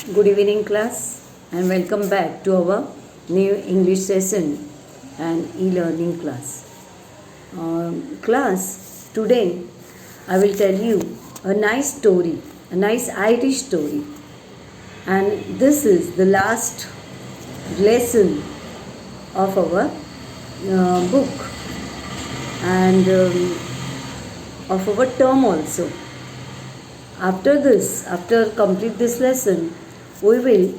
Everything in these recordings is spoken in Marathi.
Good evening, class, and welcome back to our new English session and e-learning class. Class, today I will tell you a nice story, a nice Irish story, and this is the last lesson of our book and of our term also. After complete this lesson, we will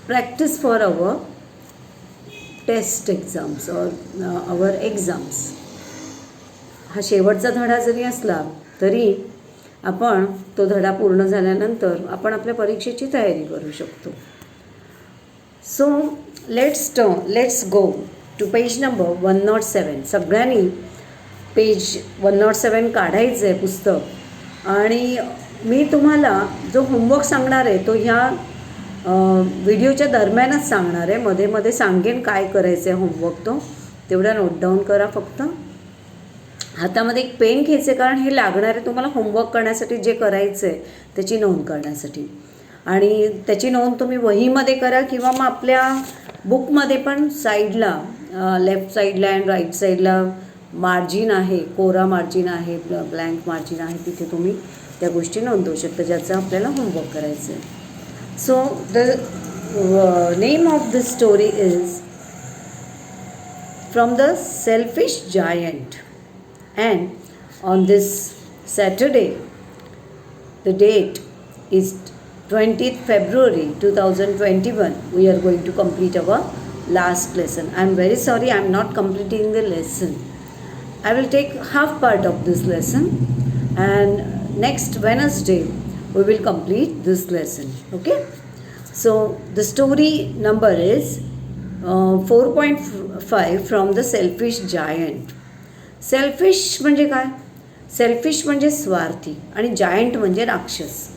practice for our test exams और आवर एक्झाम्स. हा शेवटचा धडा जरी असला तरी आपण तो धडा पूर्ण झाल्यानंतर आपण आपल्या परीक्षेची तयारी करू शकतो. So let's go to page number 107. सगळ्यांनी पेज 107 काढायचं आहे पुस्तक, आणि मी तुम्हाला जो होमवर्क सांगणार आहे तो ह्या व्हिडिओच्या दरम्यानच सांगणार आहे. मध्ये मध्ये सांगेन काय करायचं आहे होमवर्क, तो तेवढा नोट डाऊन करा. फक्त हातामध्ये एक पेन घ्यायचे, कारण हे लागणार आहे तुम्हाला होमवर्क करण्यासाठी, जे करायचं आहे त्याची नोंद करण्यासाठी. आणि त्याची नोंद तुम्ही वहीमध्ये करा किंवा मग आपल्या बुकमध्ये पण साईडला लेफ्ट साईडला अँड राईट साईडला मार्जिन आहे, कोरा मार्जिन आहे, ब्लँक मार्जिन आहे, तिथे तुम्ही त्या गोष्टी नोंदवू शकता ज्याचं आपल्याला होमवर्क करायचं आहे. So the name of the story is From the Selfish Giant. And on this Saturday, the date is 20th February 2021, we are going to complete our last lesson. I am very sorry I am not completing the lesson. I will take half part of this lesson, and next Wednesday we will complete this lesson. Okay, so the story number is 4.5 from the Selfish Giant. Selfish म्हणजे काय? सेल्फिश म्हणजे स्वार्थी आणि जायंट म्हणजे राक्षस.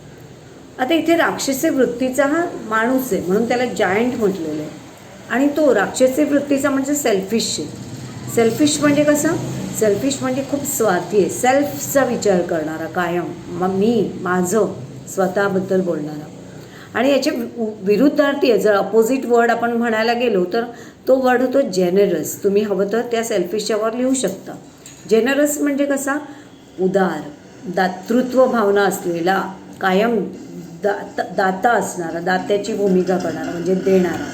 आता इथे राक्षसी वृत्तीचा हा माणूस आहे म्हणून त्याला जायंट म्हटलेलं आहे, आणि तो राक्षसी वृत्तीचा म्हणजे सेल्फिश आहे. सेल्फिश म्हणजे कसं? सेल्फिश म्हणजे खूप स्वार्थी आहे, सेल्फचा विचार करणारा, कायम मी, माझं, स्वतःबद्दल बोलणारा. आणि याचे विरुद्धार्थी आहे, जर अपोजिट वर्ड आपण म्हणायला गेलो तर तो वर्ड होतो जेनरस. तुम्ही हवं तर त्या सेल्फिशच्यावर लिहू शकता. जेनरस म्हणजे कसा? उदार, दातृत्व भावना असलेला, कायम दाता असणारा, दात्याची भूमिका करणारा म्हणजे देणारा,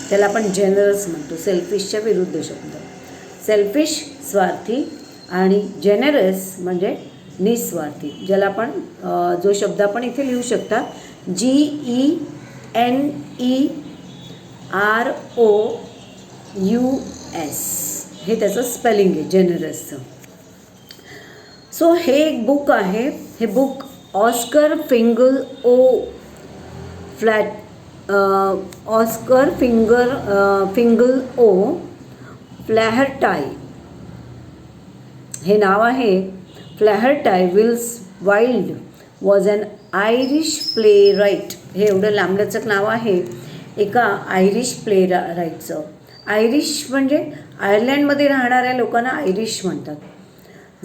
त्याला आपण जेनरस म्हणतो. सेल्फिशच्या विरुद्ध शब्द. सेल्फिश स्वार्थी आणि जेनरस म्हणजे निस्वार्थी, ज्याला आपण जो शब्द आपण इथे लिहू शकता GENEROUS, हे त्याचं स्पेलिंग आहे जेनरसचं. सो हे एक बुक आहे. हे बुक ऑस्कर फिंगल ओ फ्लॅहर्टाय हे नाव आहे. Flahertie Wills Wilde was an Irish playwright. हे एवढं लांबलचक नाव आहे एका आयरिश प्ले राईटचं. आयरिश म्हणजे आयर्लंडमध्ये राहणाऱ्या लोकांना आयरिश म्हणतात.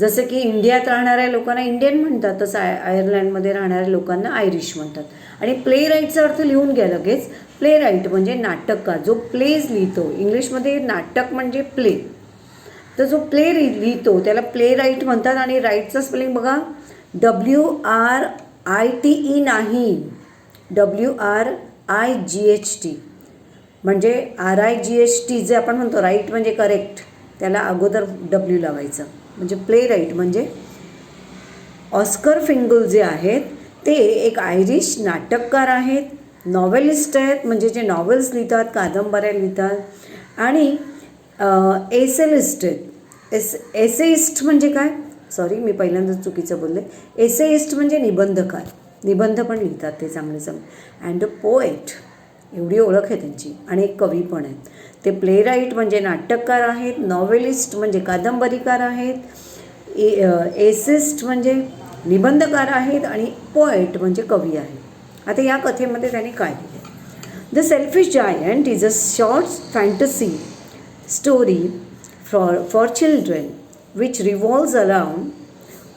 जसं की इंडियात राहणाऱ्या लोकांना इंडियन म्हणतात, तसं आयर्लंडमध्ये राहणाऱ्या लोकांना आयरिश म्हणतात. आणि प्ले राईटचा अर्थ लिहून घ्या लगेच. प्ले राईट म्हणजे नाटककार, जो प्लेज लिहितो. इंग्लिशमध्ये नाटक म्हणजे प्ले, तर जो प्ले लिहितो त्याला प्ले राईट म्हणतात. आणि राईटचं स्पेलिंग बघा, WRITE नाही, WRIGHT, म्हणजे RIGHT जे आपण म्हणतो राईट म्हणजे करेक्ट, त्याला अगोदर W लावायचं, म्हणजे प्ले राईट. म्हणजे ऑस्कर फिंगल जे आहेत ते एक आयरिश नाटककार आहेत, नॉवेलिस्ट आहेत, म्हणजे जे नॉवेल्स लिहितात, कादंबऱ्या लिहितात, आणि एसेलिस्ट आहेत. एसेइस्ट म्हणजे काय? सॉरी, मी पहिल्यांदाच चुकीचं बोलले. एसेइस्ट म्हणजे निबंधकार, निबंध पण लिहितात ते चांगले चांगले. अँड अ पोएट, एवढी ओळख आहे त्यांची. आणि एक कवी पण आहेत. ते प्ले राईट म्हणजे नाटककार आहेत, नॉवेलिस्ट म्हणजे कादंबरीकार आहेत, एसिस्ट म्हणजे निबंधकार आहेत, आणि पोएट म्हणजे कवी आहे. आता या कथेमध्ये त्यांनी काय लिहिले? The selfish giant is a short fantasy story for children which revolves around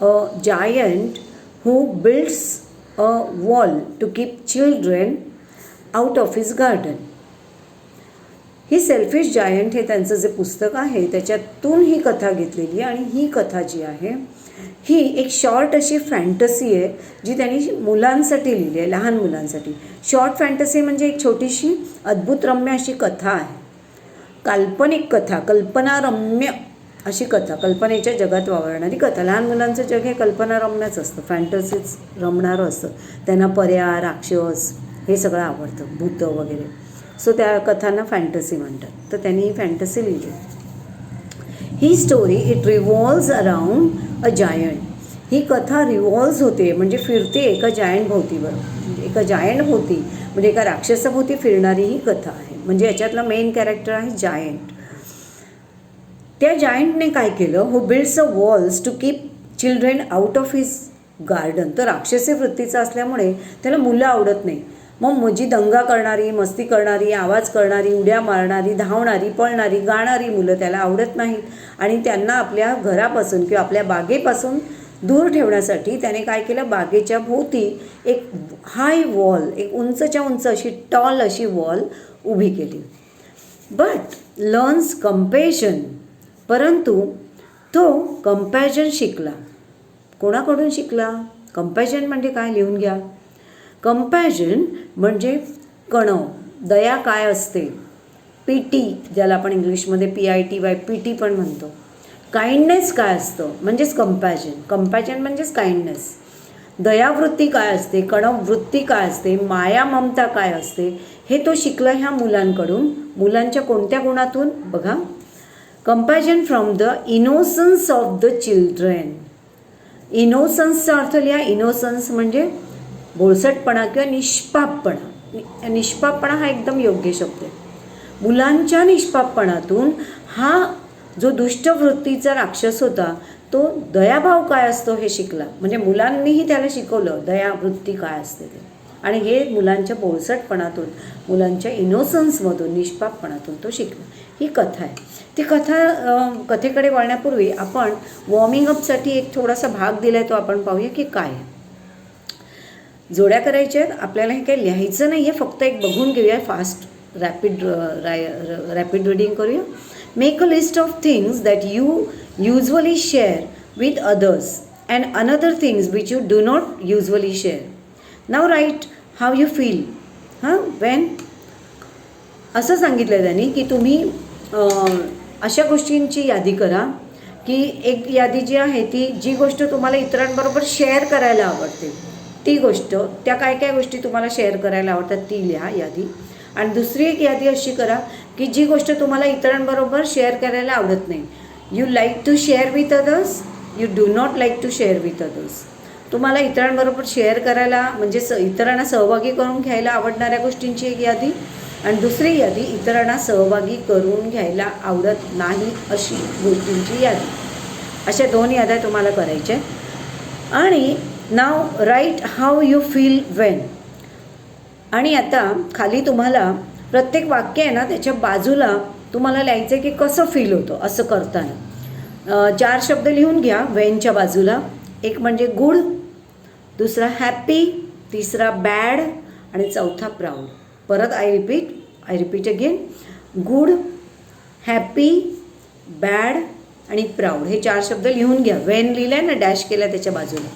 a giant who builds a wall to keep children out of his garden. ही सेल्फिश जायंट हे त्यांचं जे पुस्तक आहे त्याच्यातून ही कथा घेतलेली आहे. आणि ही कथा जी आहे ही एक शॉर्ट अशी फॅन्टसी आहे जी त्यांनी मुलांसाठी लिहिली आहे, लहान मुलांसाठी. शॉर्ट फॅन्टसी म्हणजे एक छोटीशी अद्भुतरम्य अशी कथा आहे, काल्पनिक कथा, कल्पनारम्य अशी कथा, कल्पनेच्या जगात वावरणारी कथा. लहान मुलांचं जग हे कल्पनारम्यच असतं, फॅन्टसीच रमणारं असतं. त्यांना पर्या, राक्षस हे सगळं आवडतं, भूतं वगैरे. सो त्या कथांना फॅन्टसी म्हणतात. तर त्यांनी ही फॅन्टसी लिहिली. ही story it revolves around a giant. ही कथा रिव्हॉल्व्स होते म्हणजे फिरते एका जायंट भोवतीवर, एका जायंट भोवती म्हणजे एका राक्षसाभोवती फिरणारी ही कथा आहे. म्हणजे याच्यातला मेन कॅरेक्टर आहे जायंट. त्या जायंटने काय केलं, who builds a walls to keep children out of his garden. तर राक्षसी वृत्तीचा असल्यामुळे त्याला मुलं आवडत नाही. मग जी दंगा करणारी, मस्ती करणारी, आवाज करणारी, उड्या मारणारी, धावणारी, पळणारी, गाणारी मुलं त्याला आवडत नाहीत. आणि त्यांना आपल्या घरापासून किंवा आपल्या बागेपासून दूर ठेवण्यासाठी त्याने काय केलं, बागेच्या भोवती एक हाय वॉल, एक उंचच्या उंच अशी टॉल अशी वॉल उभी केली. But learns compassion. परंतु तो कंपॅशन शिकला. कोणाकडून शिकला? कंपॅशन म्हणजे काय, लिहून घ्या. कंपॅशन म्हणजे कणव, दया काय असते, पीटी ज्याला आपण इंग्लिशमध्ये PITY पीटी पण म्हणतो. काइंडनेस काय असतं म्हणजेच कंपॅशन. कंपॅशन म्हणजेच काइंडनेस. दयावृत्ती काय असते, कणववृत्ती काय असते, माया ममता काय असते, हे तो शिकला ह्या मुलांकडून. मुलांच्या कोणत्या गुणातून बघा, compassion from the innocence of the children. इनोसन्सचा अर्थ लिहा. इनोसन्स म्हणजे भोळसटपणा किंवा निष्पापपणा. निष्पापपणा हा एकदम योग्य शब्द आहे. मुलांच्या निष्पापपणातून हा जो दुष्टवृत्तीचा राक्षस होता तो दयाभाव काय असतो हे शिकला. म्हणजे मुलांनीही त्याला शिकवलं दयावृत्ती काय असते ते. आणि हे मुलांच्या भोळसटपणातून, मुलांच्या इनोसन्समधून, निष्पापपणातून तो शिकला. ही कथा आहे. ती कथेकडे वळण्यापूर्वी आपण वॉर्मिंग अपसाठी एक थोडासा भाग दिला आहे, तो आपण पाहूया की काय आहे. जोड्या करायच्या आहेत आपल्याला. हे काही लिहायचं नाही आहे, फक्त एक बघून घेऊया. फास्ट रॅपिड रीडिंग करूया. Make a list of things that you usually share with others and another things which you do not usually share. Now write how you feel when. असं सांगितलं त्यांनी की तुम्ही अशा गोष्टींची यादी करा की एक यादी जी आहे ती जी गोष्ट तुम्हाला इतरांबरोबर शेअर करायला आवडते ती गोष्ट, त्या काय काय गोष्टी तुम्हाला शेअर करायला आवडतात ती लिहा यादी. आणि दुसरी एक यादी अशी करा की जी गोष्ट तुम्हाला इतरांबरोबर शेअर करायला आवडत नाही. You like to share with others, you do not like to share with others. तुम्हाला इतरांबरोबर शेअर करायला म्हणजे इतरांना सहभागी करून घ्यायला आवडणाऱ्या गोष्टींची एक यादी, आणि दुसरी यादी इतरांना सहभागी करून घ्यायला आवडत नाही अशी गोष्टींची यादी. अशा 2 याद्या तुम्हाला करायच्या. आणि नाव write how you feel when. आणि आता खाली तुम्हाला प्रत्येक वाक्य आहे ना त्याच्या बाजूला तुम्हाला लिहायचं आहे की कसं फील होतं असं करताना. 4 शब्द लिहून घ्या वेनच्या बाजूला. एक म्हणजे गुड, दुसरा हॅपी, तिसरा बॅड आणि चौथा प्राऊड. परत I repeat again. Good, happy, bad आणि प्राऊड हे 4 शब्द लिहून घ्या. वेन लिहिलं आहे ना, डॅश केला त्याच्या बाजूला.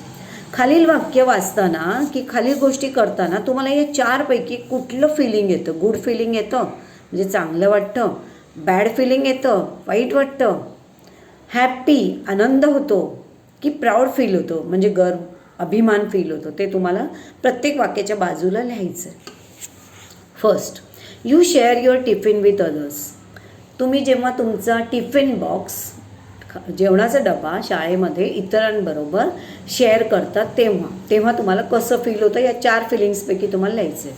खालील वाक्य वाचताना की खालील गोष्टी करताना तुम्हाला या 4 पैकी कुठलं फिलिंग येतं. गुड फिलिंग येतं म्हणजे चांगलं वाटतं, बॅड फिलिंग येतं वाईट वाटतं, हॅप्पी आनंद होतो की प्राऊड फील होतो म्हणजे गर्व अभिमान फील होतो, ते तुम्हाला प्रत्येक वाक्याच्या बाजूला लिहायचं. First, you share your tiffin with others. तुम्ही जेव्हा तुमचा टिफिन बॉक्स, जेवणाचा डबा शाळेमध्ये इतरांबरोबर शेअर करतात तेव्हा तुम्हाला कसं फील होतं या 4 फिलिंग्सपैकी तुम्हाला लिहायचं आहे.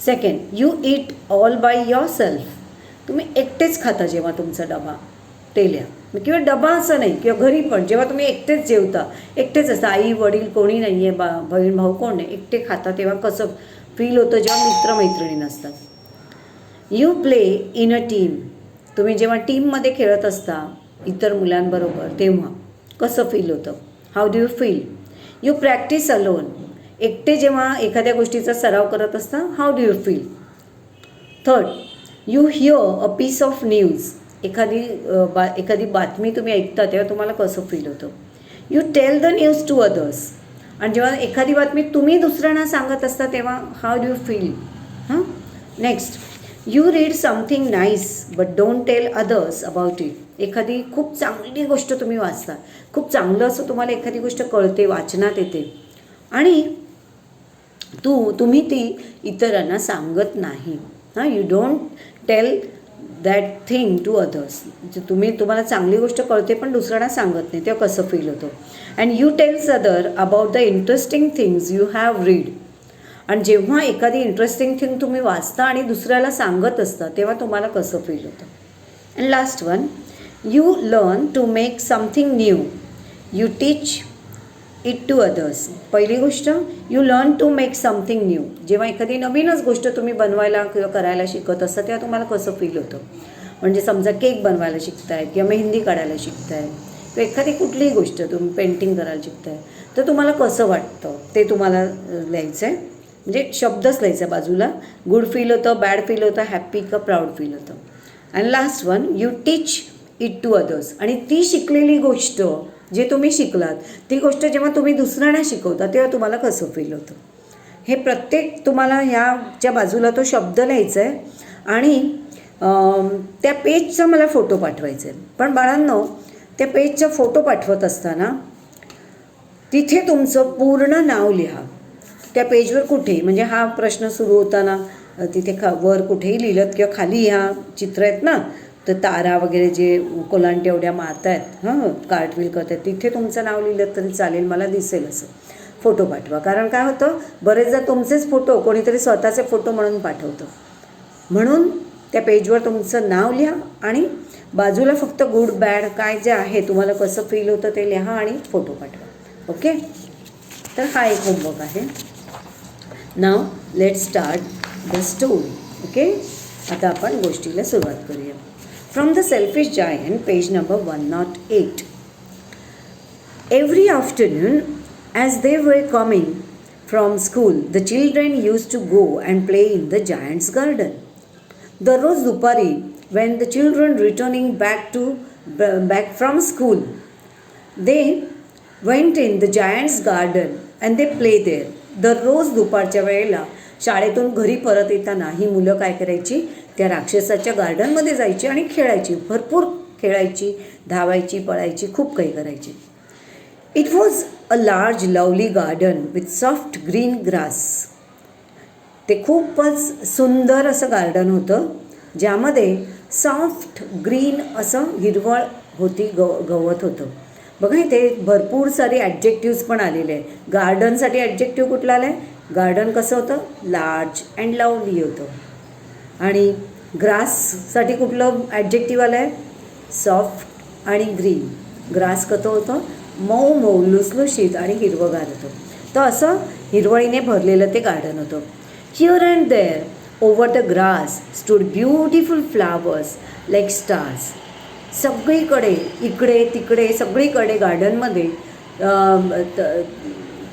Second, you eat all by your self. तुम्ही एकटेच खाता जेव्हा तुमचा डबा, ते लिहा. किंवा डबा असं नाही, किंवा घरी पण जेव्हा तुम्ही एकटेच जेवता, एकटेच असता, आई वडील कोणी नाही आहे, बहीण भाऊ कोण नाही, एकटे खाता तेव्हा कसं फील होतं जेव्हा मित्रमैत्रिणी नसतात. You play in a team. तुम्ही जेव्हा टीममध्ये खेळत असता इतर मुलांबरोबर तेव्हा कसं फील होतं. How do you feel. You practice alone. एकटे जेव्हा एखाद्या गोष्टीचा सराव करत असता, how do you feel? Third, you hear a piece of news. एखादी बातमी तुम्ही ऐकता तेव्हा तुम्हाला कसं फील होतं? You tell the news to others. आणि जेव्हा एखादी बातमी तुम्ही दुसऱ्यांना सांगत असता तेव्हा how do you feel? Next, you read something nice but don't tell others about it. एखादी खूप चांगली गोष्ट तुम्ही वाचता, खूप चांगलं असं तुम्हाला एखादी गोष्ट कळते, वाचनात येते, आणि तुम्ही ती इतरांना सांगत नाही. You don't tell that thing to others. तुम्हाला चांगली गोष्ट कळते पण दुसऱ्यांना सांगत नाही, तेव्हा कसं फील होतं? And you tails other about the interesting things you have read. आणि जेव्हा एखादी इंटरेस्टिंग थिंग तुम्ही वाचता आणि दुसऱ्याला सांगत असता तेव्हा तुम्हाला कसं फील होतं? And last one, you learn to make something new. You teach it to others. पहिली गोष्ट, you learn to make something new. जेव्हा एखादी नवीनच गोष्ट तुम्ही बनवायला किंवा करायला शिकत असता तेव्हा तुम्हाला कसं फील होतं? म्हणजे समजा केक बनवायला शिकताय किंवा मेहंदी काढायला शिकताय किंवा एखादी कुठलीही गोष्ट तुम्ही पेंटिंग करायला शिकताय तर तुम्हाला कसं वाटतं ते तुम्हाला लिहायचं आहे. म्हणजे शब्दच लिहायचा बाजूला. गुड फील होतं, बॅड फील होतं, हॅप्पी का प्राऊड फील होतं. And last one, you teach it to others. आणि ती शिकलेली गोष्ट, जे तुम्ही शिकलात ती गोष्ट जेव्हा तुम्ही दुसऱ्यांना शिकवता तेव्हा तुम्हाला कसं फील होतं? हे प्रत्येक तुम्हाला ह्याच्या बाजूला तो शब्द लिहायचा आहे आणि त्या पेजचा मला फोटो पाठवायचा आहे. पण बाळांनो, त्या पेजचा फोटो पाठवत असताना तिथे तुमचं पूर्ण नाव लिहा. त्या पेजवर कुठेही, म्हणजे हा प्रश्न सुरू होताना तिथे वर कुठेही लिहिलं किंवा खाली ह्या चित्र आहेत ना, तर तारा वगैरे जे कोलांट्या एवढ्या मारत आहेत, कार्टविल करत आहेत, तिथे तुमचं नाव लिहिलं तरी चालेल, मला दिसेल असं फोटो पाठवा. कारण काय होतं, बरेचदा तुमचेच फोटो कोणीतरी स्वतःचे फोटो म्हणून पाठवतं. म्हणून त्या पेजवर तुमचं नाव लिहा आणि बाजूला फक्त गुड बॅड काय जे आहे तुम्हाला कसं फील होतं ते लिहा आणि फोटो पाठवा. ओके, तर हा एक होमवर्क आहे. Now let's start the story. Okay, आता आपण गोष्टीला सुरुवात करूया. From the selfish giant, page number 108. Every afternoon, as they were coming from school, the children used to go and play in the giant's garden. दररोज दुपारी, when the children returning back from school, they went in the giant's garden and they play there. दररोज दुपारच्या वेळेला शाळेतून घरी परत येताना ही मुलं काय करायची, त्या राक्षसाच्या गार्डनमध्ये जायची आणि खेळायची, भरपूर खेळायची, धावायची, पळायची, खूप काही करायची. It was a large lovely garden with soft green grass. ते खूपच सुंदर असं गार्डन होतं ज्यामध्ये सॉफ्ट ग्रीन असं हिरवळ होती, गवत होतं. बघा इथे भरपूर सारे ॲडजेक्टिव्स पण आलेले आहे. गार्डनसाठी ॲडजेक्टिव्ह कुठला आला आहे? गार्डन कसं होतं? लार्ज अँड लवली होतं. आणि ग्राससाठी कुठलं ॲडजेक्टिव्ह आलं आहे? सॉफ्ट आणि ग्रीन. ग्रास कसं होतं? मऊ मऊ, लुसलुशीत आणि हिरवगार होतं. तर असं हिरवळीने भरलेलं ते गार्डन होतं. Here and there over the grass stood beautiful flowers like stars. सगळीकडे, इकडे तिकडे सगळीकडे गार्डनमध्ये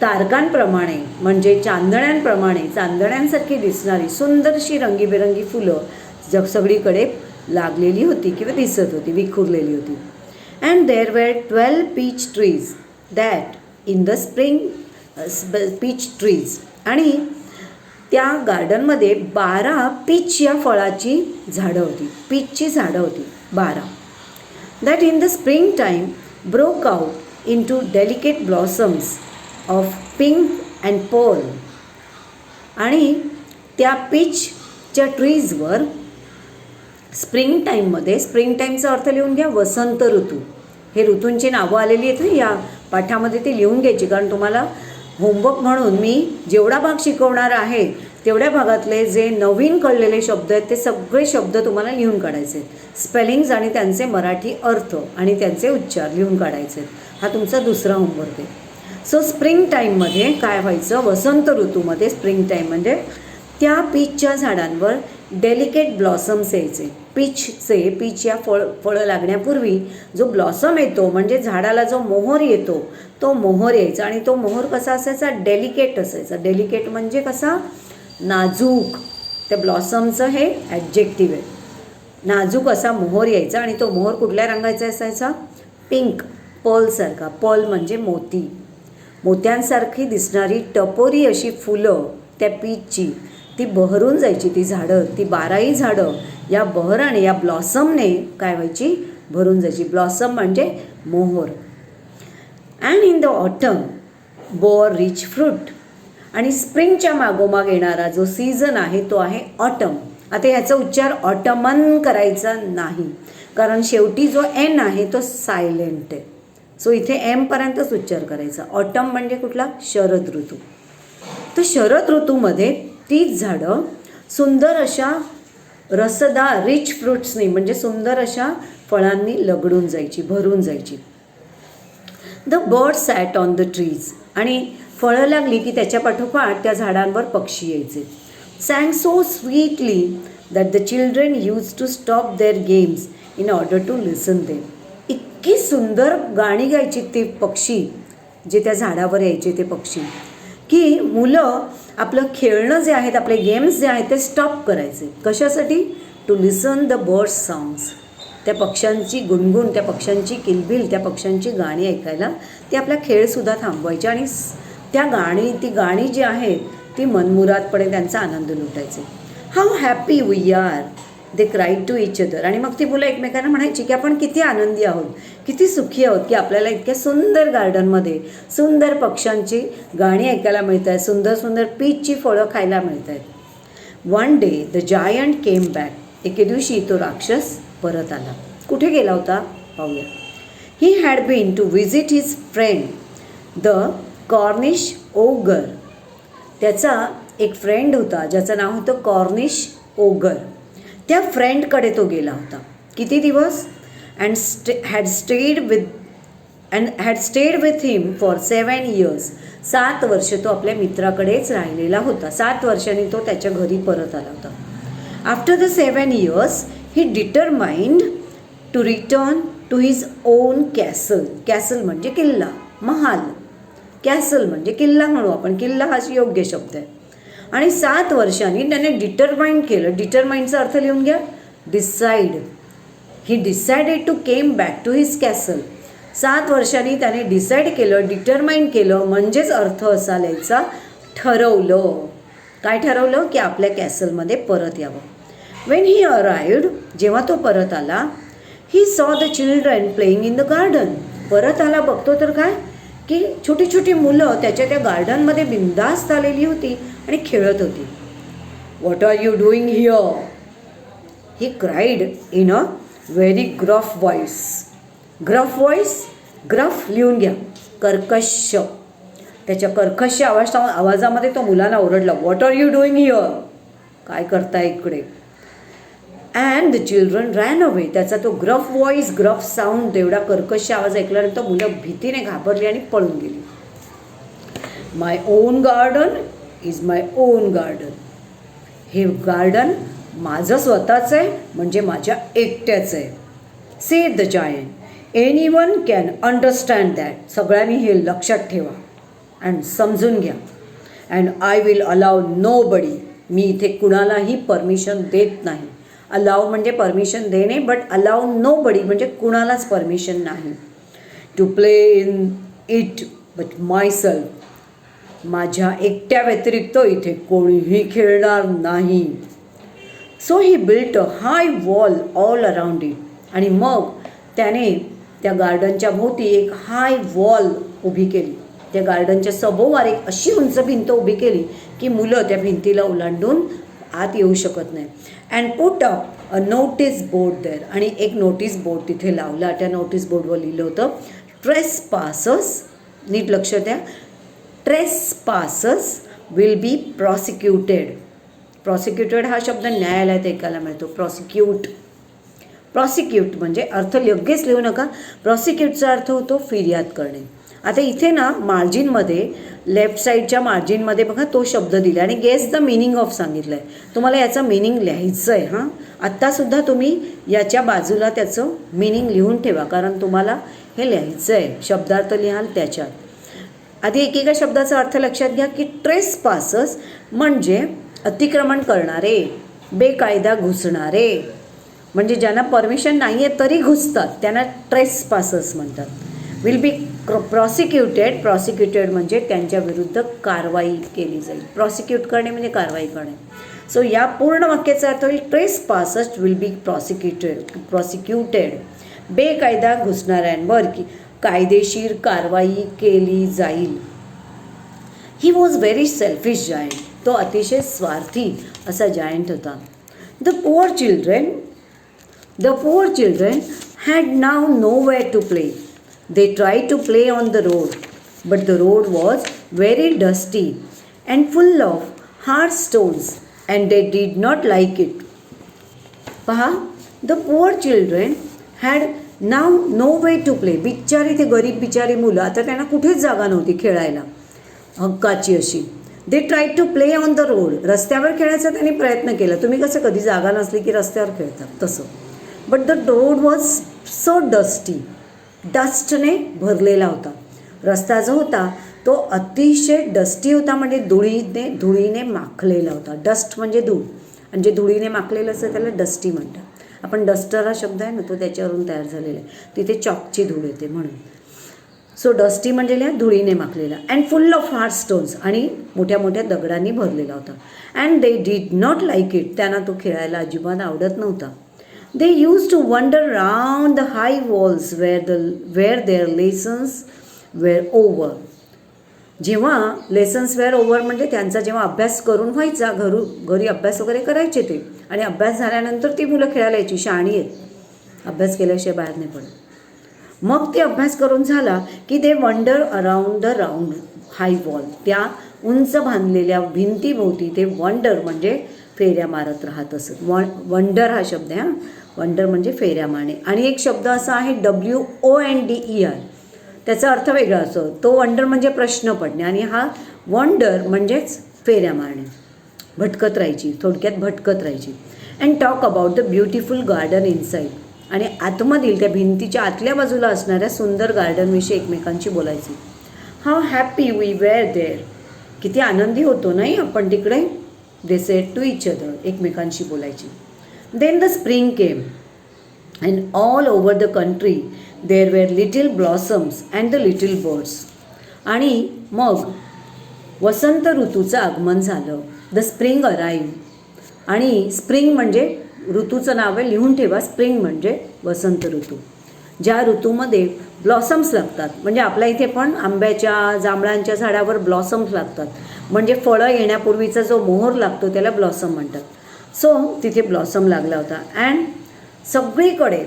तारकांप्रमाणे, म्हणजे चांदण्यांप्रमाणे, चांदण्यांसारखी दिसणारी सुंदरशी रंगीबेरंगी फुलं सगळीकडे लागलेली होती किंवा दिसत होती, विखुरलेली होती. And there were 12 peach trees that in the spring, peach trees. आणि त्या गार्डनमध्ये 12 पीच या फळाची झाडं होती, पीचची झाडं होती 12. That in the spring time broke out into delicate blossoms of pink and pearl. आणि त्या पीचच्या ट्रीजवर स्प्रिंग टाईममध्ये, स्प्रिंग टाईमचा अर्थ लिहून घ्या, वसंत ऋतू. हे ऋतूंची नावं आलेली आहेत ना या पाठामध्ये, ते लिहून घ्यायची. कारण तुम्हाला होमवर्क म्हणून मी जेवढा भाग शिकवणार आहे तेवढ्या भागातले जे नवीन कळलेले शब्द आहेत ते सगळे शब्द तुम्हाला लिहून काढायचे आहेत. स्पेलिंग्ज आणि त्यांचे मराठी अर्थ आणि त्यांचे उच्चार लिहून काढायचे आहेत. हा तुमचा दुसरा होमवर्क आहे. सो स्प्रिंग टाईममध्ये काय व्हायचं, वसंत ऋतूमध्ये स्प्रिंग टाईम म्हणजे त्या पीचच्या झाडांवर डेलिकेट ब्लॉसम्स यायचे. पीच या फळं लागण्यापूर्वी जो ब्लॉसम येतो म्हणजे झाडाला जो मोहर येतो तो मोहर यायचा. आणि तो मोहर कसा असायचा? डेलिकेट असायचा. डेलिकेट म्हणजे कसा? नाजूक. त्या ब्लॉसमचं हे ॲडजेक्टिव्ह आहे. नाजूक असा मोहर यायचा. आणि तो मोहर कुठल्या रंगाचा असायचा? पिंक, पर्लसारखा. पर्ल म्हणजे मोती. मोत्यांसारखी दिसणारी टपोरी अशी फुलं त्या पीचची ती बहरून जायची. ती झाडं, ती 12ही झाडं या बहराने, या ब्लॉसमने काय व्हायची? भरून जायची. ब्लॉसम म्हणजे मोहर. And in the autumn bore rich fruit. आणि स्प्रिंगच्या मागोमाग येणारा जो सीझन आहे तो आहे ऑटम. आता ह्याचा उच्चार ऑटमन करायचा नाही, कारण शेवटी जो एन आहे तो सायलेंट आहे. सो इथे एमपर्यंतच उच्चार करायचा. ऑटम म्हणजे कुठला? शरद ऋतू. तर शरद ऋतूमध्ये तीच झाडं सुंदर अशा रसदार रिच फ्रुट्सनी म्हणजे सुंदर अशा फळांनी लगडून जायची, भरून जायची. The bird sat on the trees. आणि फळं लागली की त्याच्या पाठोपाठ त्या झाडांवर पक्षी यायचे. Sang so sweetly that the children use to stop their games in order to listen them. इतकी सुंदर गाणी गायची ते पक्षी, जे त्या झाडावर यायचे ते पक्षी, की मुलं आपलं खेळणं जे आहेत, आपले गेम्स जे आहेत ते स्टॉप करायचे. कशासाठी? To listen the birds songs. त्या पक्ष्यांची गुणगुण, त्या पक्ष्यांची किलबिल, त्या पक्ष्यांची गाणी ऐकायला ते आपला खेळसुद्धा थांबवायचे. आणि ती गाणी जी आहेत ती मनमुरादपणे त्यांचा आनंद लुटायचे. How happy we are they cried to each other. आणि मग ती मुलं एकमेकांना म्हणायची की आपण किती आनंदी आहोत, किती सुखी आहोत की आपल्याला इतक्या सुंदर गार्डनमध्ये सुंदर पक्ष्यांची गाणी ऐकायला मिळत आहेत, सुंदर सुंदर पीचची फळं खायला मिळत आहेत. One day the giant came back. एके दिवशी तो राक्षस परत आला. कुठे गेला होता पाहूया. He had been to visit his friend the Cornish ogre. त्याचा एक फ्रेंड होता ज्याचं नाव होतं कॉर्निश ओगर. त्या फ्रेंडकडे तो गेला होता. किती दिवस? And had stayed with him for 7 years. 7 वर्ष तो आपल्या मित्राकडेच राहिलेला होता. 7 वर्षांनी तो त्याच्या घरी परत आला होता. After the 7 years he determined to return to his own castle. Castle म्हणजे किल्ला, महाल. कॅसल म्हणजे किल्ला म्हणू आपण. किल्ला हा योग्य शब्द आहे. आणि 7 वर्षांनी त्याने डिटरमाइंड केलं. डिटरमाइंडचा अर्थ लिहून घ्या. Decide. He decided to came back to his castle. 7 वर्षांनी त्याने डिसाईड केलं, डिटरमाइंड केलं, म्हणजेच अर्थ असा लिहायचा ठरवलं. काय ठरवलं? की आपल्या कॅसलमध्ये परत यावं. वेन ही अराइव्ड, जेव्हा तो परत आला, he saw the children playing in the garden. परत आला बघतो तर काय की छोटी छोटी मुलं त्याच्या त्या गार्डनमध्ये बिंदास्त आलेली होती आणि खेळत होती. What are you doing here? He cried in a very gruff voice. Gruff voice, gruff लिहून घ्या. कर्कश. त्याच्या कर्कश आवाजामध्ये तो मुलांना ओरडला. What are you doing here? काय करताय इकडे? And the children ran away. त्याचा तो ग्रफ व्हॉइस, ग्रफ साऊंड, तेवढा कर्कश आवाज ऐकल्यानंतर मुलं भीतीने घाबरली आणि पळून गेली. My own garden is my own garden. हे गार्डन माझं स्वतःचं आहे म्हणजे माझ्या एकट्याचं आहे. Said the giant. Anyone can understand that. सगळ्यांनी हे लक्षात ठेवा अँड समजून घ्या. And I will allow nobody. मी इथे कुणालाही परमिशन देत नाही. अलाव म्हणजे परमिशन देणे, बट अलाव नो बडी म्हणजे कुणालाच परमिशन नाही. To play in it but myself. माझ्या एकट्या व्यतिरिक्त इथे कोणीही खेळणार नाही. So he built a high wall all around it. आणि मग त्याने त्या गार्डनच्या भोवती एक हाय वॉल उभी केली. त्या गार्डनच्या सभोवार एक अशी उंच भिंत उभी केली की मुलं त्या भिंतीला ओलांडून आत येऊ शकत नाही. And put up a notice board there. आणि एक नोटीस बोर्ड तिथे लावला. त्या नोटीस बोर्डवर लिहिलं होतं ट्रेसपासर्स. नीट लक्ष द्या. ट्रेसपासर्स विल बी प्रॉसिक्युटेड. प्रॉसिक्युटेड हा शब्द न्यायालयात ऐकायला मिळतो. प्रॉसिक्यूट म्हणजे अर्थ लगेच लिहू नका. प्रॉसिक्यूटचा अर्थ होतो फिर्याद करणे. आता इथे ना मार्जिनमध्ये लेफ्ट साईडच्या मार्जिनमध्ये बघा तो शब्द दिला आणि गेस द मिनिंग ऑफ सांगितलं आहे. तुम्हाला याचं मिनिंग लिहायचं आहे. हां, आत्तासुद्धा तुम्ही याच्या बाजूला त्याचं मिनिंग लिहून ठेवा, कारण तुम्हाला हे लिहायचं आहे. शब्दार्थ लिहाल त्याच्यात. आधी एकेका शब्दाचा अर्थ लक्षात घ्या की ट्रेस पासस म्हणजे अतिक्रमण करणारे, बेकायदा घुसणारे, म्हणजे ज्यांना परमिशन नाही आहे तरी घुसतात त्यांना ट्रेस पासस म्हणतात. विल बी प्रॉसिक्युटेड म्हणजे त्यांच्या विरुद्ध कारवाई केली जाईल. प्रॉसिक्यूट करणे म्हणजे कारवाई करणे. सो या पूर्ण वाक्याचा अर्थ होईल ट्रेस पासस विल बी प्रॉसिक्युटेड. बेकायदा घुसणाऱ्यांवर की कायदेशीर कारवाई केली जाईल. He was very selfish giant. तो अतिशय स्वार्थी असा जायंट होता. The poor children had now nowhere to play. They tried to play on the road, but the road was very dusty and full of hard stones, and they did not like it. पहा, the poor children had now nowhere to play. बिचारी ते गरीब बिचारी मुलं, आता त्यांना कुठेच जागा नव्हती खेळायला हक्काची अशी. They tried to play on the road. रस्त्यावर खेळायचा त्यांनी प्रयत्न केला. तुम्ही कसं कधी जागा नसली की रस्त्यावर खेळतात तसं. But the road was so dusty. डस्टने भरलेला होता. रस्ता जो होता तो अतिशय डस्टी होता, म्हणजे धुळीने माखलेला होता. डस्ट म्हणजे धूळ, आणि जे धुळीने माखलेलं असतं त्याला डस्टी म्हणतात. आपण डस्टर हा शब्द आहे ना तो त्याच्यावरून तयार झालेला आहे. तिथे चॉकची धूळ येते म्हणून. सो डस्टी म्हणजे धुळीने माखलेला. And full of hard stones, आणि मोठ्या मोठ्या दगडांनी भरलेला होता. And they did not like it. त्यांना तो खेळायला अजिबात आवडत नव्हता. They used to wander round the high walls where their lessons were over. जेव्हा लेसन्स वेअर ओव्हर म्हणजे त्यांचा जेव्हा अभ्यास करून व्हायचा, घरी अभ्यास वगैरे करायचे ते, आणि अभ्यास झाल्यानंतर ती मुलं खेळायला यायची. शहाणी आहेत, अभ्यास केल्याशिवाय बाहेर नाही पडत. मग ते अभ्यास करून झाला की they wander around the round high wall. त्या उंच बांधलेल्या भिंतीभोवती ते वंडर म्हणजे फेऱ्या मारत राहत असत. वंडर हा शब्द आहे. हां, वंडर म्हणजे फेऱ्या मारणे. आणि एक शब्द असा आहे WONDER. त्याचा अर्थ वेगळा असतो. तो वंडर म्हणजे प्रश्न पडणे, आणि हा वंडर म्हणजेच फेऱ्या मारणे. भटकत राहायची, थोडक्यात भटकत राहायची. And talk about the beautiful garden inside. आणि आतमधील त्या भिंतीच्या आतल्या बाजूला असणाऱ्या सुंदर गार्डनविषयी एकमेकांशी बोलायची. How happy we were there. किती आनंदी होतो नाही आपण तिकडे. They said to each other. एकमेकांशी बोलायची. Then the spring came and all over the country there were little blossoms and the little birds. आणि मग वसंत ऋतूचं आगमन झालं. The spring arrive. आणि स्प्रिंग म्हणजे ऋतूचं नाव आहे, लिहून ठेवा. स्प्रिंग म्हणजे वसंत ऋतू. ज्या ऋतूमध्ये ब्लॉसम्स लागतात, म्हणजे आपल्या इथे पण आंब्याच्या जांभळांच्या झाडावर ब्लॉसम्स लागतात, म्हणजे फळं येण्यापूर्वीचा जो मोहर लागतो त्याला ब्लॉसम म्हणतात. सो तिथे ब्लॉसम लागला होता. अँड सगळीकडे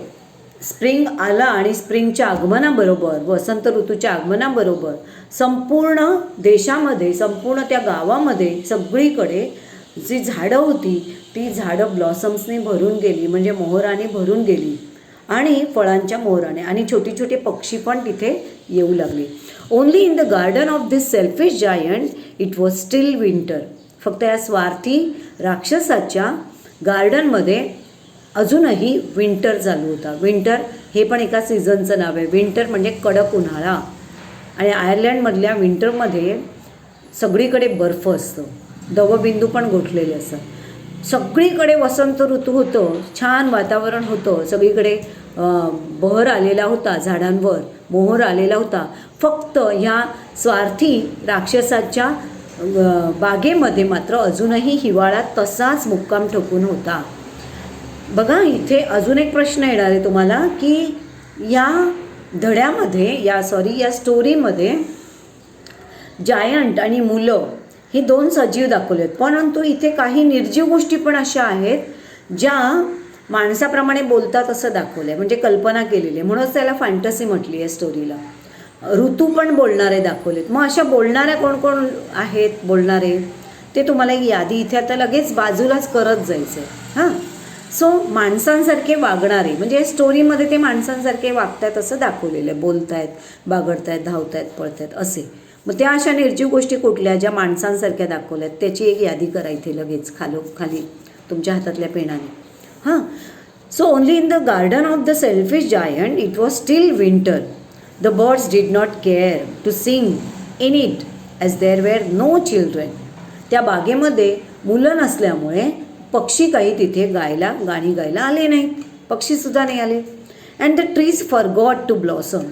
स्प्रिंग आला, आणि स्प्रिंगच्या आगमनाबरोबर, वसंत ऋतूच्या आगमनाबरोबर संपूर्ण देशामध्ये, संपूर्ण त्या गावामध्ये सगळीकडे जी झाडं होती ती झाडं ब्लॉसम्सने भरून गेली, म्हणजे मोहराने भरून गेली, आणि फळांच्या मोहराने. आणि छोटी छोटे पक्षी पण तिथे येऊ लागले. Only in the garden of this selfish giant it was still winter. फक्त या स्वार्थी राक्षसाच्या गार्डनमध्ये अजूनही विंटर चालू होता. विंटर हे पण एका सीझनचं नाव आहे. विंटर म्हणजे कडक उन्हाळा. आणि आयर्लंडमधल्या विंटरमध्ये सगळीकडे बर्फ असतो, दवबिंदू पण गोठलेले असतात. सगळीकडे वसंत ऋतू होतं, छान वातावरण होतं, सगळीकडे बहर आलेला होता, झाडांवर मोहर आलेला होता. फक्त ह्या स्वार्थी राक्षसाच्या बागेमध्ये मात्र अजूनही हिवाळा तसाच मुक्काम ठोकून होता. बघा, इथे अजून एक प्रश्न येणार आहे तुम्हाला की या धड्यामध्ये, या स्टोरीमध्ये जायंट आणि मुलं ही दोन सजीव दाखवले आहेत, परंतु इथे काही निर्जीव गोष्टी पण अशा आहेत ज्या माणसाप्रमाणे बोलतात असं दाखवलं आहे, म्हणजे कल्पना केलेली आहे. म्हणूनच त्याला फॅन्टसी म्हटली आहे स्टोरीला. ऋतू पण बोलणारे दाखवलेत. मग अशा बोलणाऱ्या कोण कोण आहेत बोलणारे ते तुम्हाला एक यादी इथे आता लगेच बाजूलाच करत जायचं आहे. हां, सो माणसांसारखे वागणारे, म्हणजे स्टोरीमध्ये ते माणसांसारखे वागतात असं दाखवलेलं आहे. बोलत आहेत, बागडत आहेत, धावत आहेत, पळत आहेत असे. मग त्या अशा निर्जीव गोष्टी कुठल्या ज्या माणसांसारख्या दाखवल्या आहेत त्याची एक यादी करा इथे लगेच खाली तुमच्या हातातल्या पेनाने. हां, so only in the garden of the selfish giant it was still winter. The birds did not care to sing in it as there were no children. त्या बागेमध्ये मुलं नसल्यामुळे पक्षी काही तिथे गाणी गायला आले नाहीत, पक्षीसुद्धा नाही आले. And the trees forgot to blossom.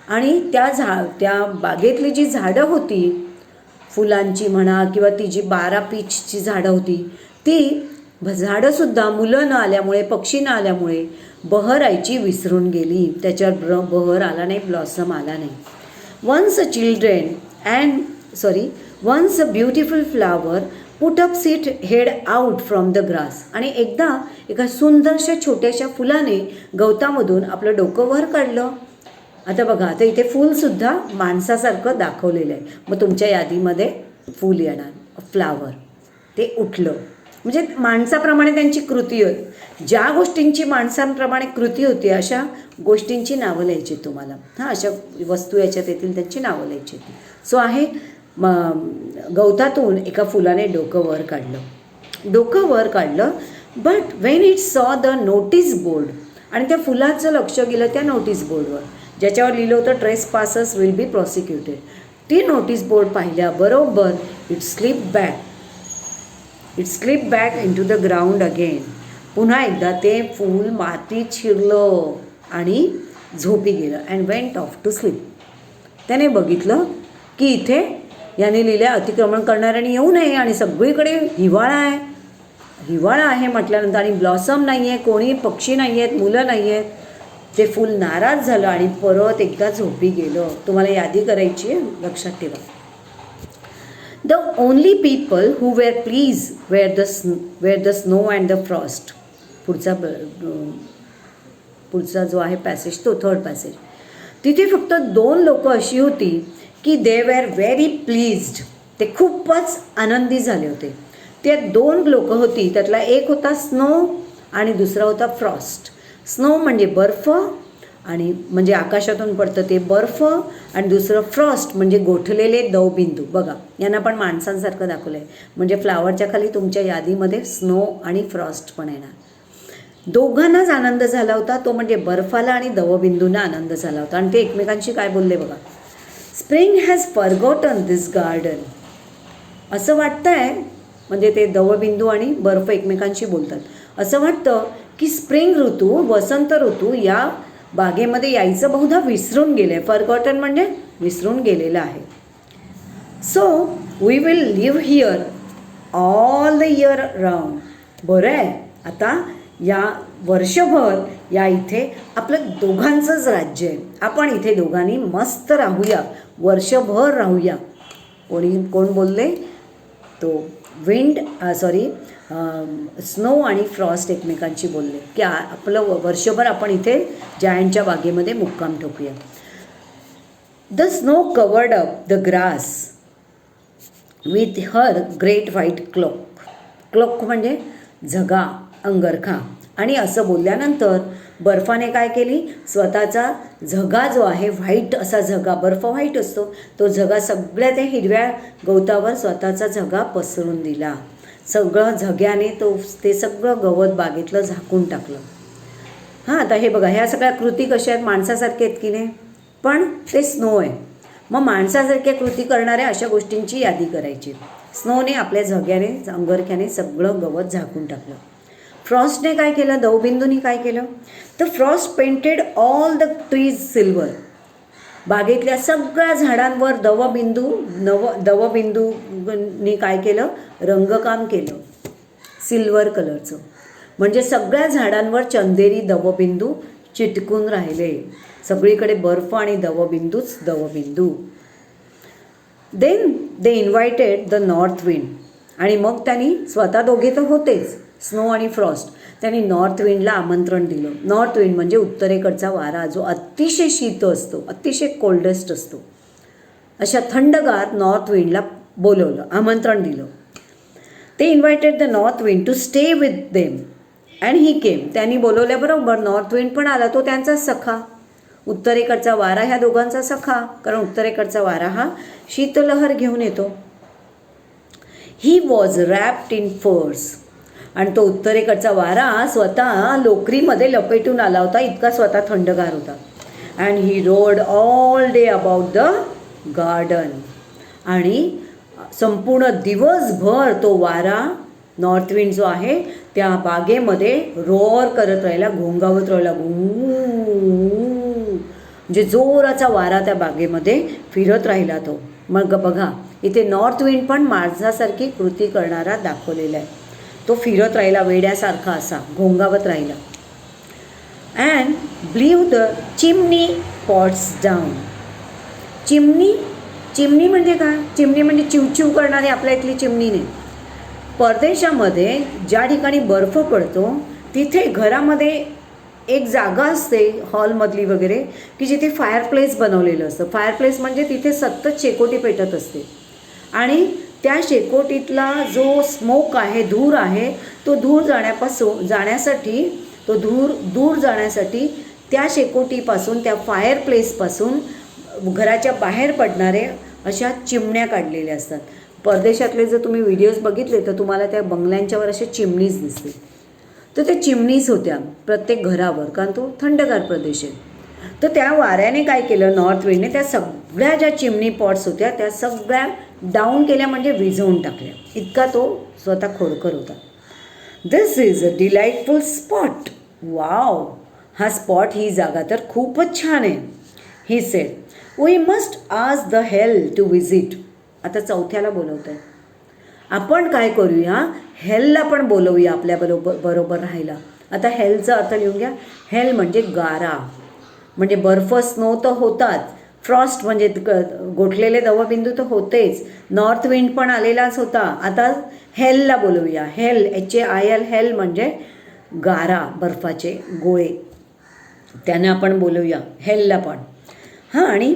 आणि त्या बागेतली जी झाडं होती फुलांची म्हणा किंवा ती जी 12 पीचची झाडं होती ती झाडंसुद्धा मुलं न आल्यामुळे, पक्षी न आल्यामुळे बहरायची विसरून गेली. त्याच्यावर बहर आला नाही, ब्लॉसम आला नाही. Once a beautiful flower put up it head out from the grass. आणि एकदा एका सुंदरशा छोट्याशा फुलाने गवतामधून आपलं डोकं वर काढलं. आता बघा, आता इथे फूलसुद्धा माणसासारखं दाखवलेलं आहे. मग तुमच्या यादीमध्ये फूल येणार, फ्लावर. ते उठलं म्हणजे माणसाप्रमाणे त्यांची कृती होती. ज्या गोष्टींची माणसांप्रमाणे कृती होती अशा गोष्टींची नावं लिहायची तुम्हाला. हां, अशा वस्तू याच्यात येतील त्यांची नावं लिहायची. सो आहे गवतातून एका फुलाने डोकं वर काढलं. बट वेन इट सॉ द नोटीस बोर्ड. आणि त्या फुलाचं लक्ष गेलं त्या नोटीस बोर्डवर ज्याच्यावर लिहिलं होतं trespassers will be prosecuted. ती नोटीस बोर्ड पाहिल्याबरोबर it slip back into the ground again. पुन्हा एकदा ते फूल मातीत शिरलं आणि झोपी गेलं. And went off to sleep. त्याने बघितलं की इथे याने लिहिल्या अतिक्रमण करणाऱ्याने येऊ नये आणि सगळीकडे हिवाळा आहे म्हटल्यानंतर आणि ब्लॉसम नाही आहे, कोणी पक्षी नाही आहेत, मुलं नाही आहेत. ते फूल नाराज झालं आणि परत एकदा झोपी गेलं. तुम्हाला यादी करायची आहे, लक्षात ठेवा. The only people who were please were the snow and the frost. पुढचा जो आहे पॅसेज तो थर्ड पॅसेज. तिथे फक्त 2 लोकं अशी होती की दे वेअर व्हेरी प्लीज्ड. ते खूपच आनंदी झाले होते. ते 2 लोकं होती, त्यातला एक होता स्नो आणि दुसरा होता फ्रॉस्ट. स्नो म्हणजे बर्फ आणि म्हणजे आकाशातून पडतं ते बर्फ, आणि दुसरं फ्रॉस्ट म्हणजे गोठलेले दवबिंदू. बघा, यांना पण माणसांसारखं दाखवलं आहे. म्हणजे फ्लावरच्या खाली तुमच्या यादीमध्ये स्नो आणि फ्रॉस्ट पण येणार. दोघांनाच आनंद झाला होता, तो म्हणजे बर्फाला आणि दवबिंदूंना आनंद झाला होता. आणि ते एकमेकांशी काय बोलले बघा. Spring has forgotten this garden. असं वाटतंय, म्हणजे ते दवबिंदू आणि बर्फ एकमेकांशी बोलतात. असं वाटतं की स्प्रिंग ऋतू, वसंत ऋतू या बागेमध्ये यायचं बहुधा विसरून गेले. फॉरगॉटन म्हणजे विसरून गेलेलं आहे. So we will live here all the year round. बरं आहे, आता या वर्षभर या इथे आपलं दोघांचंच राज्य आहे. आपण इथे दोघांनी मस्त राहूया, वर्षभर राहूया. कोण बोलले? तो स्नो आणि फ्रॉस्ट एकमेकांशी बोलले की आपलं वर्षभर आपण इथे जायंटच्या बागेमध्ये मुक्काम ठोकूया. The snow covered up the grass with her great white cloak म्हणजे झगा, अंगरखा. आणि असं बोलल्यानंतर बर्फाने काय केली, स्वतःचा झगा जो आहे, व्हाईट असा झगा, बर्फ व्हाईट असतो, तो झगा सगळ्या त्या हिरव्या गवतावर स्वतःचा झगा पसरून दिला. सगळं झग्याने ते सगळं गवत बागेतलं झाकून टाकलं. हां, आता हे बघा, ह्या सगळ्या कृती कशा आहेत, माणसासारखे आहेत की नाही, पण ते स्नो आहे. मग माणसासारख्या कृती करणाऱ्या अशा गोष्टींची यादी करायची. स्नोने आपल्या झग्याने, अंगरख्याने सगळं गवत झाकून टाकलं. फ्रॉस्टने काय केलं, दवबिंदूनी काय केलं, तर Frost painted all the trees silver. बागेतल्या सगळ्या झाडांवर दवबिंदूंनी काय केलं, रंगकाम केलं सिल्वर कलरचं. म्हणजे सगळ्या झाडांवर चंदेरी दवबिंदू चिटकून राहिले. सगळीकडे बर्फ आणि दवबिंदू. Then they invited the north wind. आणि मग त्यांनी स्वतः दोघे तर होतेच, स्नो आणि फ्रॉस्ट, त्यांनी नॉर्थ विंडला आमंत्रण दिलं. नॉर्थ विंड म्हणजे उत्तरेकडचा वारा, जो अतिशय शीत असतो, अतिशय कोल्डेस्ट असतो. अशा थंडगार नॉर्थ विंडला बोलवलं, आमंत्रण दिलं. ते invited the north wind to stay with them and he came, त्यांनी बोलवल्याबरोबर नॉर्थ विंड पण आला, तो त्यांचाच सखा. उत्तरेकडचा वारा ह्या दोघांचा सखा, कारण उत्तरेकडचा वारा हा शीतलहर घेऊन येतो. ही वॉज रॅप्ड इन फर्स, आणि तो उत्तरेकडचा वारा स्वतः लोकरीमध्ये लपेटून आला होता, इतका स्वतः थंडगार होता. And he road all day about the garden, आणि संपूर्ण दिवसभर तो वारा नॉर्थ विंड जो आहे त्या बागेमध्ये रोअर करत राहिला, घोंगावत राहिला, म्हणजे जोराचा वारा त्या बागेमध्ये फिरत राहिला तो. मग बघा इथे नॉर्थ विंड पण माणसासारखी कृती करणारा दाखवलेला आहे. तो फिरत राहिला वेड्यासारखा, असा घोंगावत राहिला. And ब्लीव the chimney pots down. चिमणी म्हणजे काय? चिमणी म्हणजे चिवचिव करणारी आपल्या इथली चिमणी नाही. परदेशामध्ये ज्या ठिकाणी बर्फ पडतो तिथे घरामध्ये एक जागा असते हॉलमधली वगैरे, की जिथे फायरप्लेस बनवलेलं असतं. फायरप्लेस म्हणजे तिथे सतत शेकोटी पेटत असते, आणि त्या शेकोटीतला जो स्मोक आहे, धूर आहे, तो दूर जाण्यासाठी त्या शेकोटीपासून, त्या फायरप्लेसपासून घराच्या बाहेर पडणारे अशा चिमण्या काढलेल्या असतात. परदेशातले जर तुम्ही व्हिडिओज बघितले तर तुम्हाला त्या बंगल्यांच्यावर अशा चिमणीज दिसतील. तर त्या चिमणीज होत्या प्रत्येक घरावर, कारण तो थंडगार प्रदेश आहे. तर त्या वाऱ्याने काय केलं, नॉर्थ विंडने त्या सगळ्या ज्या चिमणी पॉट्स होत्या त्या सगळ्या डाऊन केल्या, म्हणजे विझवून टाकल्या, इतका तो स्वतः खोडकर होता. This is a delightful spot. Wow, हा स्पॉट, ही जागा तर खूपच छान आहे. He said, we must ask the hail to visit. आता चौथ्याला बोलवत आहे. आपण काय करूया, हेलला पण बोलवूया आपल्या बरोबर राहायला. आता हेलचा अर्थ लिहून घ्या. हेल म्हणजे गारा, म्हणजे बर्फ, स्नो तर होताच, फ्रॉस्ट म्हणजे गोठलेले दवबिंदू तर होतेच, नॉर्थ विंड पण आलेलाच होता. आता हेलला बोलवूया. हेल, HAIL, हेल म्हणजे गारा, बर्फाचे गोळे, त्यांना आपण बोलवूया हेलला पण. हां, आणि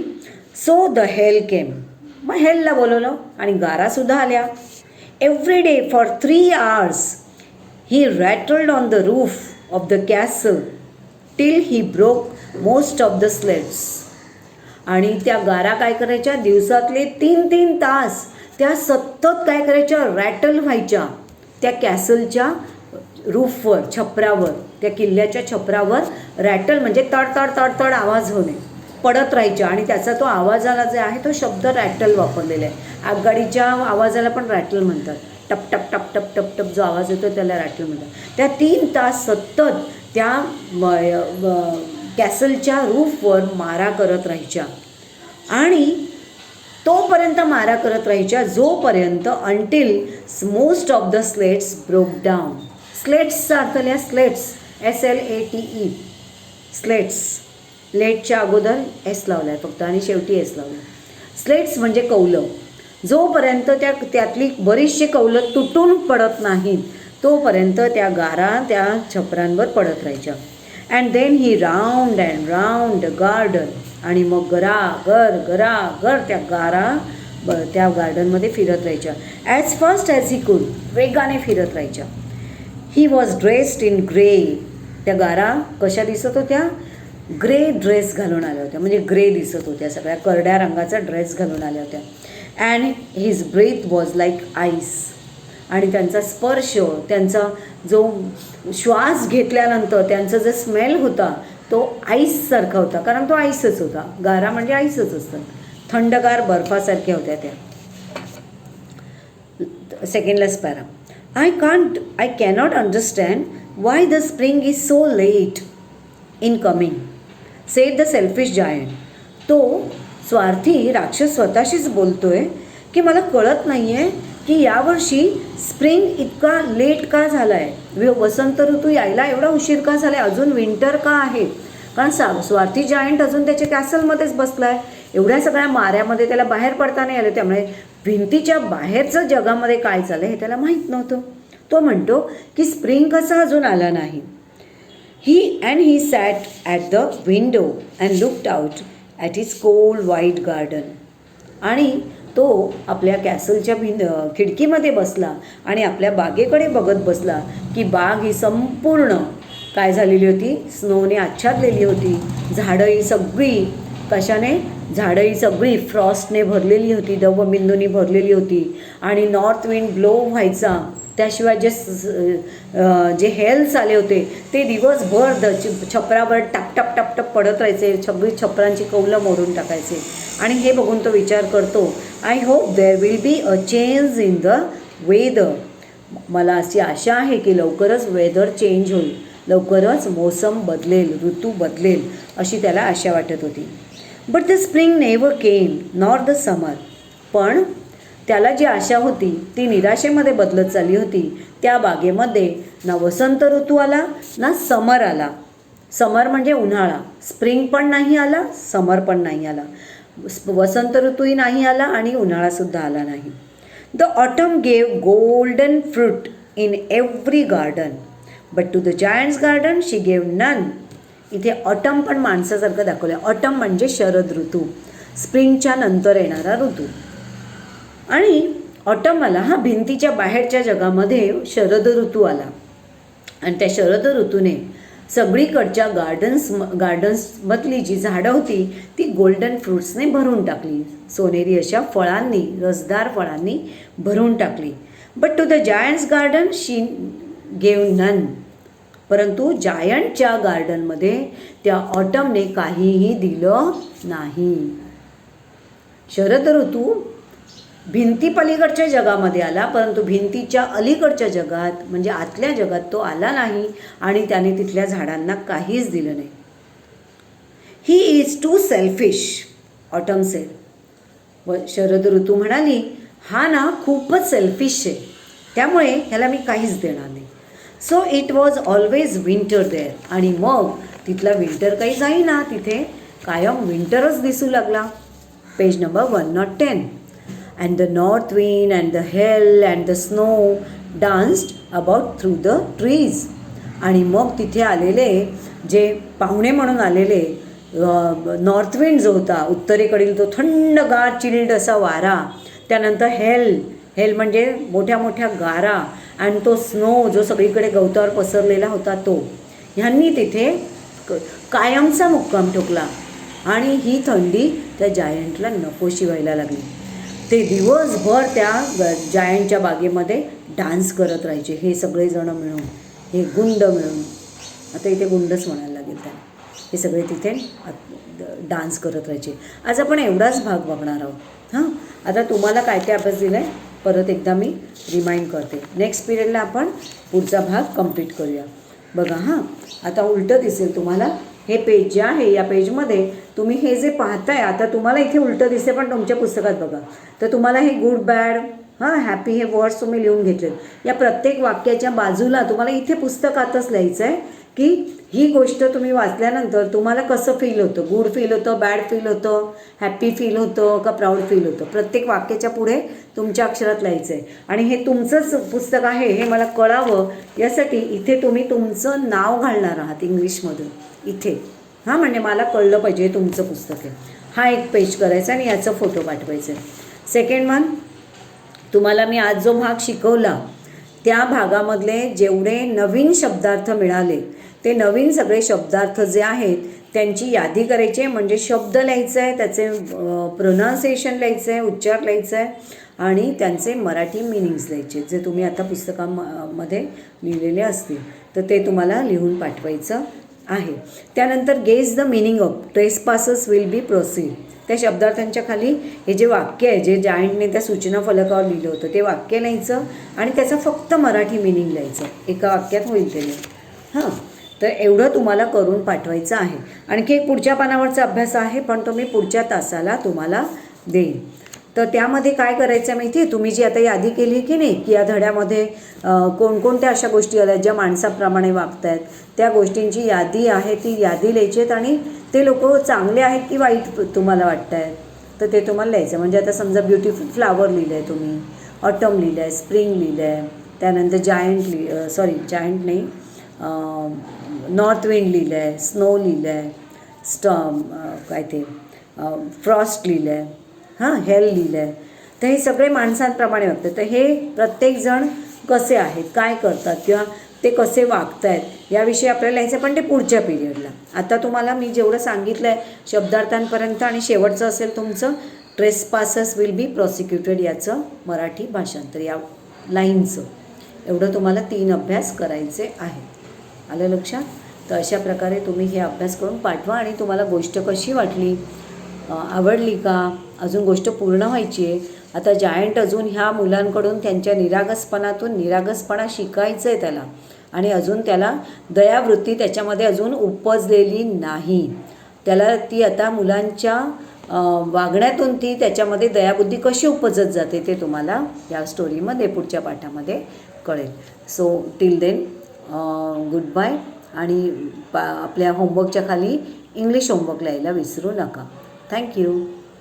सो द हेल केम. मग हेलला बोलवलं आणि गारासुद्धा आल्या. Every day for 3 hours he rattled on the roof of the castle till he broke most of the slates. आणि त्या गारा काय करायच्या, दिवसातले 3-3 तास त्या सतत काय करायच्या, रॅटल व्हायच्या त्या कॅसलच्या रूफवर, छपरावर, त्या किल्ल्याच्या छपरावर. रॅटल म्हणजे तड तड तड तड आवाज होणे, पडत राहायच्या, आणि त्याचा तो आवाजाला जे आहे तो शब्द रॅटल वापरलेला आहे. आगगाडीच्या आवाजाला पण रॅटल म्हणतात. टप टप टप टप टप टप जो आवाज येतो त्याला रॅटल म्हणतात. त्या 3 तास सतत त्या कॅसलच्या रूफवर मारा करत राहायच्या, आणि तोपर्यंत मारा करत राहायच्या जोपर्यंत until most of the slates broke down. स्लेट्सचा अर्थ लिहा, स्लेट्स, SLATE, स्लेट्स. लेटच्या अगोदर S लावला आहे फक्त, आणि शेवटी S लावला. स्लेट्स म्हणजे कौलं. जोपर्यंत त्यातली बरीचशी कौलं तुटून पडत नाहीत तोपर्यंत त्या गारा त्या छपरांवर पडत राहायच्या. And then he round and round garden, आणि मग गरागर त्या गारा त्या गार्डनमध्ये फिरत राहायच्या. As fast as he could, वेगाने फिरत राहायच्या. He was dressed in grey. त्या गारा कशा दिसत होत्या, ग्रे ड्रेस घालून आल्या होत्या, म्हणजे ग्रे दिसत होत्या, सगळ्या करड्या रंगाचा ड्रेस घालून आल्या होत्या. And his breath was like ice. आणि त्यांचा स्पर्श, त्यांचा जो श्वास घेतल्यानंतर त्यांचा जो स्मेल होता तो आईससारखा होता, कारण तो आईसच होता. गारा म्हणजे आईसच असतात, थंडगार बर्फासारख्या होत्या त्या. सेकंडलाच para. I cannot understand why the spring is so late in coming, said the selfish giant. तो स्वार्थी राक्षस स्वतःशीच बोलतोय की मला कळत नाही आहे की यावर्षी स्प्रिंग इतका लेट का झाला आहे, वसंत ऋतू यायला एवढा उशीर का झाला आहे, अजून विंटर का आहे. कारण स्वार्थी जायंट अजून त्याच्या कॅसलमध्येच बसला आहे, एवढ्या सगळ्या माऱ्यामध्ये त्याला बाहेर पडता नाही आलं, त्यामुळे भिंतीच्या बाहेरचं जगामध्ये काय चाललं हे त्याला माहीत नव्हतं. तो म्हणतो की स्प्रिंग कसा अजून आला नाही. he sat at the window and looked out at his cold white garden. आणि तो आपल्या कॅसलच्या खिडकीमध्ये बसला आणि आपल्या बागेकडे बघत बसला की बाग ही संपूर्ण काय झालेली होती, स्नोने आच्छादलेली होती. झाडं ही सगळी कशाने, झाडं ही सगळी फ्रॉस्टने भरलेली होती, दवबिंदूंनी भरलेली होती. आणि नॉर्थ विंड ब्लो व्हायचा. त्याशिवाय जे हेल्स आले होते ते दिवसभर छपरावर टप टप टप टप पडत राहायचे, सगळी छपरांची कौलं मोडून टाकायचे. आणि हे बघून तो विचार करतो, I hope there will be a change in the weather. मला अशी आशा आहे की लवकरच वेदर चेंज होईल, लवकरच मोसम बदलेल, ऋतू बदलेल, अशी त्याला आशा वाटत होती. But the spring never came nor the summer. पण त्याला जी आशा होती ती निराशेमध्ये बदलत चालली होती. त्या बागेमध्ये ना वसंत ऋतू आला ना समर आला. समर म्हणजे उन्हाळा. स्प्रिंग पण नाही आला, समर पण नाही आला, वसंत ऋतूही नाही आला आणि उन्हाळासुद्धा आला नाही. The autumn gave golden fruit in every garden but to the giant's garden she gave none. इथे ऑटम पण माणसासारखं दाखवलं. ऑटम म्हणजे शरद ऋतू, स्प्रिंगच्या नंतर येणारा ऋतू. आणि ऑटम आला, हा भिंतीच्या बाहेरच्या जगामध्ये शरद ऋतू आला. आणि त्या शरद ऋतूने सगळीकडच्या गार्डन्समधली जी झाडं होती ती गोल्डन फ्रूट्सने भरून टाकली, सोनेरी अशा फळांनी, रसदार फळांनी भरून टाकली. But to the giant's garden she gave none. परंतु जायंटच्या गार्डनमध्ये त्या ऑटमने काहीही दिलं नाही. शरद ऋतू भिंती पलीकडच्या जगामध्ये आला, परंतु भिंतीच्या अलीकडच्या जगात म्हणजे आतल्या जगात तो आला नाही आणि त्याने तिथल्या झाडांना काहीच दिलं नाही. He is too selfish, autumn said. व शरद ऋतू म्हणाली, हा ना खूपच सेल्फिश आहे, त्यामुळे ह्याला मी काहीच देणार नाही. So it was always winter there. आणि मग तिथला विंटर काही जाईना, तिथे कायम विंटरच दिसू लागला. Page number 110. And the north wind and the hail and the snow danced about through the trees. आणि मग तिथे आलेले जे पाहुणे म्हणून आलेले नॉर्थ विंड जो होता, उत्तरेकडील तो थंडगार चिल्ड असा वारा, त्यानंतर हेल म्हणजे मोठ्या मोठ्या गारा, आणि तो स्नो जो सगळीकडे गवतावर पसरलेला होता तो, ह्यांनी तिथे कायमचा मुक्काम ठोकला. आणि ही थंडी त्या जायंटला नकोशी व्हायला लागली. ते दिवसभर त्या जायंटच्या बागेमध्ये डान्स करत राहायचे, हे सगळेजण मिळून, हे गुंड मिळून. आता इथे गुंडच म्हणायला लागेल त्याला. हे सगळे तिथे डान्स करत राहायचे. आज आपण एवढाच भाग बघणार आहोत. हां, आता तुम्हाला काय काय अभ्यास दिला आहे परत एकदा मी रिमाइंड करते. नेक्स्ट पिरियडला आपण पुढचा भाग कंप्लीट करूया. बघा हां, आता उलटं दिसेल तुम्हाला. हे पेज जे आहे, या पेजमध्ये तुम्ही हे जे पाहताय, आता तुम्हाला इथे उलटं दिसते पण तुमच्या पुस्तकात बघा तर तुम्हाला हे गुड बॅड हॅपी हे वर्ड्स तुम्ही लिहून घेतलेत. या प्रत्येक वाक्याच्या बाजूला तुम्हाला इथे पुस्तकातच लिहायचं आहे की ही गोष्ट तुम्ही वाचल्यानंतर तुम्हाला कसं फील होतं, गुड फील होतं, बॅड फील होतं, हॅपी फील होतं का प्राऊड फील होतं. प्रत्येक वाक्याच्या पुढे तुमच्या अक्षरात लिहायचं आहे. आणि हे तुमचंच पुस्तक आहे हे मला कळावं यासाठी इथे तुम्ही तुमचं नाव घालणार आहात इंग्लिशमधून इथे. हां, म्हणजे मला कळलं पाहिजे हे तुमचं पुस्तक आहे. हा एक पेज करायचा आणि याचा फोटो पाठवायचा आहे. सेकंड वन, तुम्हाला मी आज जो भाग शिकवला त्या भागामधले जेवढे नवीन शब्दार्थ मिळाले ते नवीन सगळे शब्दार्थ जे आहेत त्यांची यादी करायची आहे. म्हणजे शब्द लिहायचं आहे, त्याचे प्रोनाऊन्सिएशन लिहायचं आहे, उच्चार लिहायचं आहे आणि त्यांचे मराठी मिनिंग्स लिहायचे जे तुम्ही आता पुस्तकामध्ये लिहिलेले असतील तर ते तुम्हाला लिहून पाठवायचं आहे. त्यानंतर guess the meaning of trespassers will be proceed. त्या शब्दार्थांच्या खाली हे जे वाक्य आहे जे जायंटने त्या सूचना फलकावर लिहिलं होतं ते वाक्य लिहायचं आणि त्याचं फक्त मराठी मिनिंग लिहायचं. एका वाक्यात होईल ते. हां, तर एवढं तुम्हाला करून पाठवायचं आहे. आणखी एक पुढच्या पानावरचा अभ्यास आहे पण तो मी पुढच्या तासाला तुम्हाला देईन. तर त्यामध्ये काय करायचं माहिती आहे, तुम्ही जी आता यादी केली की नाही की या धड्यामध्ये कोणकोणत्या अशा गोष्टी आल्या ज्या माणसाप्रमाणे वागत आहेत त्या गोष्टींची यादी आहे, ती यादी लिहायची आहेत आणि ते लोक चांगले आहेत की वाईट तुम्हाला वाटत आहेत तर ते तुम्हाला लिहायचं. म्हणजे आता समजा ब्युटिफुल फ्लावर लिहिलं आहे तुम्ही, ऑटम लिहिलं आहे, स्प्रिंग लिहिलं आहे, त्यानंतर जायंट नाही नॉर्थ विंड लिहिलं आहे, स्नो लिहिलं आहे, स्टॉर्म काय ते फ्रॉस्ट लिहिलं आहे, हां हेल लिहिलं आहे. तर हे सगळे माणसांप्रमाणे वागतात. तर हे प्रत्येकजण कसे आहेत, काय करतात किंवा ते कसे वागत आहेत याविषयी आपल्याला लिहायचं, पण ते पुढच्या पिरियडला. आता तुम्हाला मी जेवढं सांगितलं आहे शब्दार्थांपर्यंत आणि शेवटचं असेल तुमचं ट्रेसपासर्स विल बी प्रॉसिक्युटेड याचं मराठी भाषांतर या लाईनचं. एवढं तुम्हाला 3 अभ्यास करायचे आहेत. आलं लक्षात? तर अशा प्रकारे तुम्ही हे अभ्यास करून पाठवा. आणि तुम्हाला गोष्ट कशी वाटली, आवडली का, अजून गोष्ट पूर्ण व्हायची आहे. आता जायंट अजून ह्या मुलांकडून त्यांच्या निरागसपणातून निरागसपणा शिकायचं आहे त्याला, आणि अजून त्याला दयावृत्ती त्याच्यामध्ये अजून उपजलेली नाही. त्याला ती आता मुलांच्या वागण्यातून ती त्याच्यामध्ये दयाबुद्धी कशी उपजत जाते ते तुम्हाला या स्टोरीमध्ये पुढच्या पाठामध्ये कळेल. So till then goodbye. आणि आपल्या होमवर्कच्या खाली इंग्लिश होमवर्क लिहायला विसरू नका. थँक्यू.